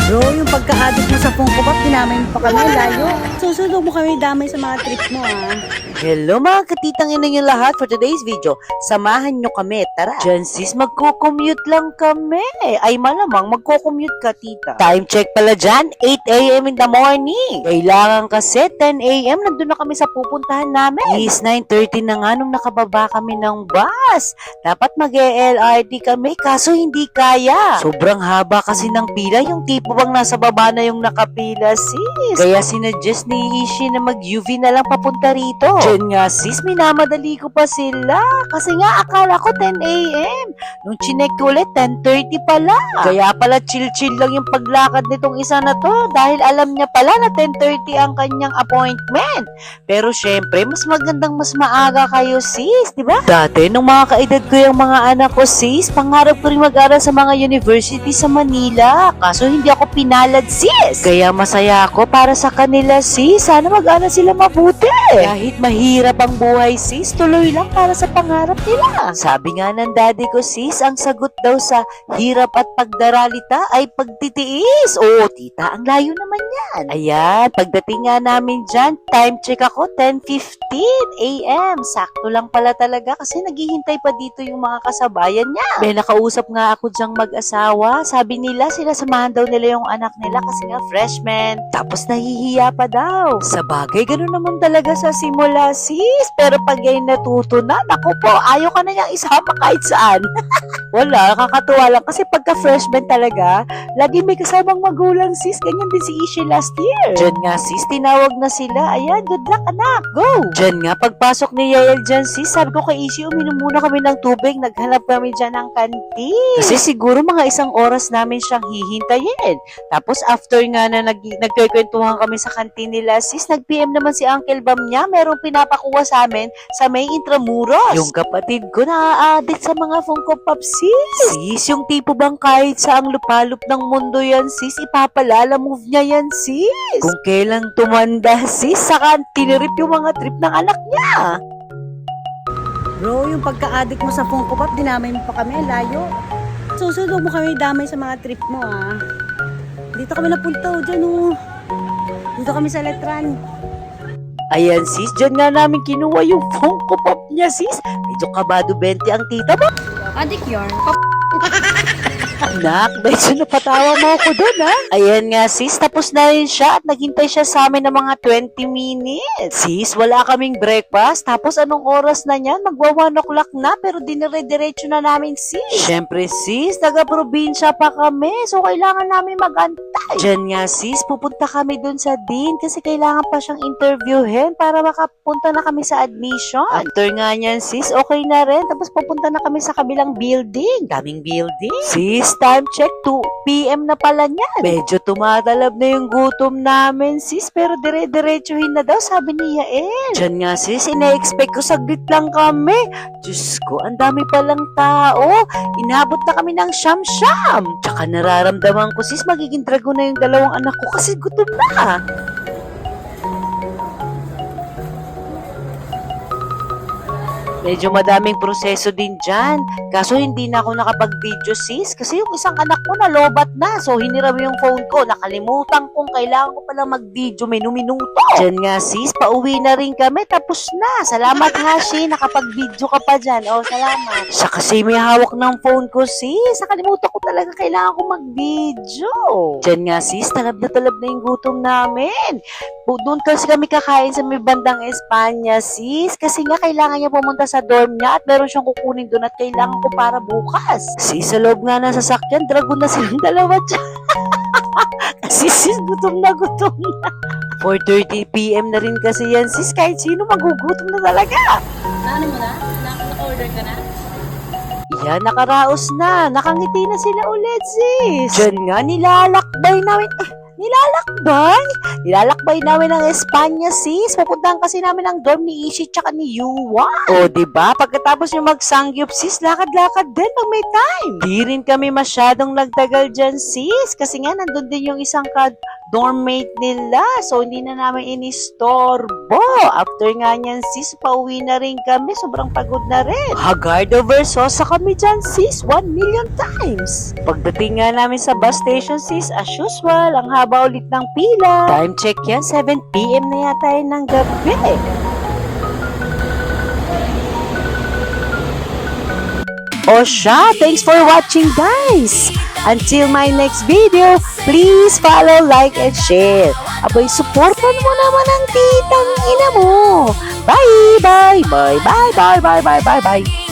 Bro, yung pagka-addict mo sa Funko Pop, dinamay mo pa kami, layo. Susunod mo kami damay sa mga trip mo, ha? Hello mga katitang ina yung lahat for today's video. Samahan nyo kami, tara. Diyan sis, magko-commute lang kami. Ay malamang, magko-commute ka tita. Time check pala dyan, 8 a.m. in the morning. Kailangan kasi 10 a.m. nandun na kami sa pupuntahan namin. Is 9:30 na nga nung nakababa kami ng bus. Dapat mag-LRT kami kaso hindi kaya. Sobrang haba kasi ng pila, yung tipo bang nasa baba na yung nakapila sis. Kaya sinuggest ni Ishi na mag-UV na lang papunta rito. Diyan nga sis, minamadali ko pa sila. Kasi nga akala ko 10 a.m. Nung chinek ko ulit, 10:30 pala. Kaya pala chill-chill lang yung paglakad nitong isa na to. Dahil alam niya pala na 10:30 ang kanyang appointment. Pero syempre, mas magandang mas maaga kayo sis, di ba? Dati, nung mga kaedad ko yung mga anak ko sis, pangarap ko rin mag-aral sa mga university sa Manila. Kaso hindi ako pinalad sis. Kaya masaya ako para sa kanila sis. Sana mag-aral sila mabuti. Kahit mahirap ang buhay sis, tuloy lang para sa pangarap nila. Sabi nga ng daddy ko sis, ang sagot daw sa hirap at pagdaralita ay pagtitiis. Oo tita, ang layo naman yan. Ayan, pagdating nga namin dyan, time check ako, 10:15 a.m. Sakto lang pala talaga kasi naghihintay pa dito yung mga kasabayan niya. May nakausap nga ako dyang mag-asawa. Sabi nila, sinasamahan daw nila yung anak nila kasi nga freshman. Tapos nahihiya pa daw. Sa bagay, ganun naman talaga sa simula sis. Pero pag yan natuto na, naku po, ayaw ka na niyang isama kahit saan. Wala, kakatuwa lang. Kasi pagka freshman talaga, lagi may kasamang magulang sis. Ganyan din si Ishi last year. Diyan nga sis, tinawag na sila. Ayan, good luck anak, go! Diyan nga, pagpasok ni Yael dyan sis, sabi ko kay Ishi, uminom muna kami ng tubig. Naghanap kami dyan ng kantin. Kasi siguro mga isang oras namin siyang hihintayin. Tapos after nga na nagkikwentuhan kami sa kantin nila sis, nag-PM naman si Uncle Bam niya. Merong pinapakuha sa amin sa may Intramuros. Yung kapatid ko na-addict sa mga Funko Pop sis. Sis, yung tipo bang kahit sa ang lupalop ng mundo yan sis, ipapalala move niya yan sis. Kung kailan tumanda sis, saka tinirip yung mga trip ng anak niya. Bro, yung pagka-addict mo sa Funko Pop, dinamay mo pa kami, layo. Susunod mo kami damay sa mga trip mo, ha? Dito kami napunta, dyan, oh. Dito kami sa Letran. Ayan sis, dyan nga namin kinuha yung Funko Pop niya sis. Medyo kabado 20 ang tita mo. Addict yarn. Anak, medyo napatawa mo ako doon ha. Ayan nga sis, tapos na rin siya at naghintay siya sa amin ng mga 20 minutes. Sis, wala kaming breakfast. Tapos anong oras na niyan? Magwa 1 o'clock na pero dinire-diretso na namin sis. Siyempre sis, taga-probinsya pa kami. So kailangan namin mag-antay. Diyan nga sis, pupunta kami doon sa dean kasi kailangan pa siyang interviewin para makapunta na kami sa admission. After nga niyan sis, okay na rin. Tapos pupunta na kami sa kabilang building. Daming building. Sis, time check, 2 p.m. na pala niyan. Medyo tumatalab na yung gutom namin, sis. Pero dire-diretsuhin na daw, sabi ni Yael. Diyan nga, sis, ina-expect ko saglit lang kami. Diyos ko, ang dami palang tao. Inabot na kami ng siyam-siyam. Tsaka nararamdaman ko, sis, magiging dragon na yung dalawang anak ko kasi gutom na. Medyo madaming proseso din dyan. Kaso hindi na ako nakapag-video sis. Kasi yung isang anak ko nalobat na. So hiniram yung phone ko. Nakalimutan kong kailangan ko palang mag-video minuto. Dyan nga sis, pauwi na rin kami. Tapos na. Salamat Hashi. Nakapag-video ka pa dyan. Oh, salamat. Siya kasi may hawak ng phone ko sis. Nakalimutan ko talaga kailangan ko mag-video. Dyan nga sis, talab na yung gutom namin. Doon kasi kami kakain sa may bandang Espanya sis. Kasi nga kailangan niya pumunta sa dorm niya at meron siyang kukunin doon at kailangan ko para bukas. Sis, sa loob nga ng sasakyan, dragon na silang dalawa dyan. Kasi sis, gutom na. 4:30 p.m. na rin kasi yan sis. Kahit sino magugutom na talaga. Ano mo na? Naka-order ka na? Yan, nakaraos na. Nakangiti na sila ulit sis. Diyan nga, nilalakbay namin. Nilalakbay namin ang Espanya sis. Pupuntahan kasi namin ang dorm ni Ishi tsaka ni Yuwa. O, diba? Pagkatapos yung magsangyup sis, lakad-lakad din pag may time. Di rin kami masyadong nagtagal dyan sis. Kasi nga, nandun din yung isang dormmate nila. So, hindi na namin inistorbo. After nga niyan, sis, pauwi na rin kami. Sobrang pagod na rin. Haggard Versosa kami dyan, sis. 1,000,000 times. Pagdating nga namin sa bus station, sis, as usual, ang haba ulit ng pila. Time check yan, 7 p.m. na yata yun ng gabi. O siya, thanks for watching, guys! Until my next video, please follow, like, and share. Abay, supportan mo naman ang titang ina mo. Bye, bye, bye, bye, bye, bye, bye, bye, bye.